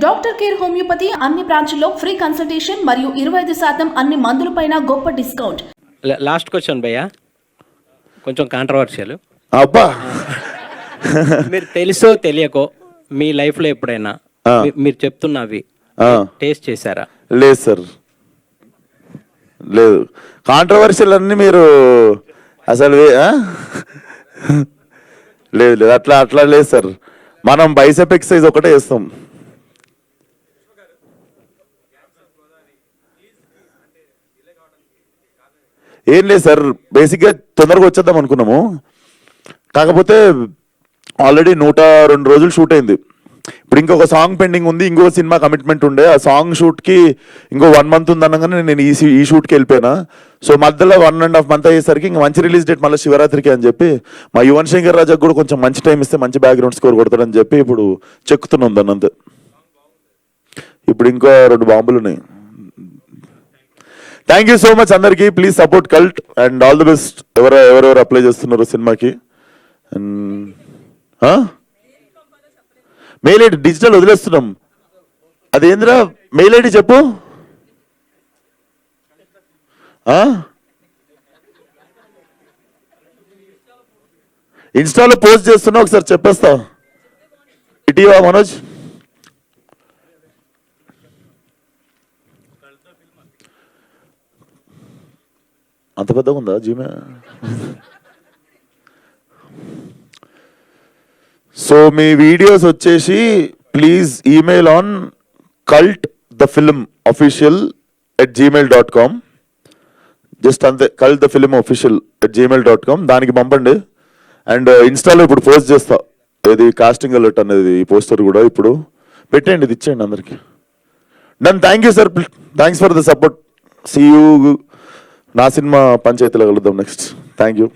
Doctor care homeopathy అన్ని బ్రాంచ్ల్లో free consultation మరియు 25% అన్ని మందులపైన గొప్ప డిస్కౌంట్. లాస్ట్ క్వశ్చన్ భయ్యా, కొంచెం కాంట్రవర్షియల్. అబ్బా, మీరు తెలుసో తెలియకో మీ లైఫ్లో ఎప్పుడైనా మీరు చెప్తున్నవి టేస్ట్ చేశారా? లేదు సార్, లేదు. కాంట్రవర్షియల్ అన్ని మీరు అసలు లేదు లేదు, అట్లా అట్లా లేదు సార్. మనం బైసెప్ ఎక్సర్సైజ్ ఒకటే చేస్తాం. ఏం లేదు సార్, బేసిక్గా తొందరగా వచ్చేద్దాం అనుకున్నాము. కాకపోతే ఆల్రెడీ 102 రోజులు షూట్ అయింది. ఇప్పుడు ఇంకొక సాంగ్ పెండింగ్ ఉంది, ఇంకో సినిమా కమిట్మెంట్ ఉండే. ఆ సాంగ్ షూట్కి ఇంకో 1 మంత్ ఉందనగానే నేను ఈ షూట్కి వెళ్ళిపోయినా. సో మధ్యలో 1.5 మంత్ అయ్యేసరికి ఇంకా మంచి రిలీజ్ డేట్ మళ్ళీ శివరాత్రికి అని చెప్పి మా యువన్ శంకర్ రాజాకు కూడా కొంచెం మంచి టైం ఇస్తే మంచి బ్యాక్గ్రౌండ్ స్కోర్ కొడతాడని చెప్పి ఇప్పుడు చెక్కుతున్నాం దాన్ని అంతే. ఇప్పుడు ఇంకో 2 బాంబులు ఉన్నాయి. థ్యాంక్ యూ సో మచ్ అందరికీ. Please support cult and all the best. ఎవరెవరు అప్లై చేస్తున్నారు సినిమాకి. మెయిల్ ఐడి డిజిటల్ వదిలేస్తున్నాం. అదేంద్రా మెయిల్ ఐడి చెప్పు. ఇన్స్టాలో పోస్ట్ చేస్తున్నా, ఒకసారి చెప్పేస్తా. ఇటీవా మనోజ్, అంత పెద్దగా ఉందా జీమే? సో మీ వీడియోస్ వచ్చేసి please email on cultthefilmofficial@gmail.com. Just అంతే, cultthefilmofficial@gmail.com. దానికి పంపండి. అండ్ ఇన్స్టాలో ఇప్పుడు పోస్ట్ చేస్తా, ఏది కాస్టింగ్ అలర్ట్ అనేది, ఈ పోస్టర్ కూడా ఇప్పుడు పెట్టండి, ఇది ఇచ్చేయండి అందరికి. Done. Thank you sir, thanks for the support. See you. నా సినిమా పంచాయతీలో కలుద్దాం నెక్స్ట్. Thank you.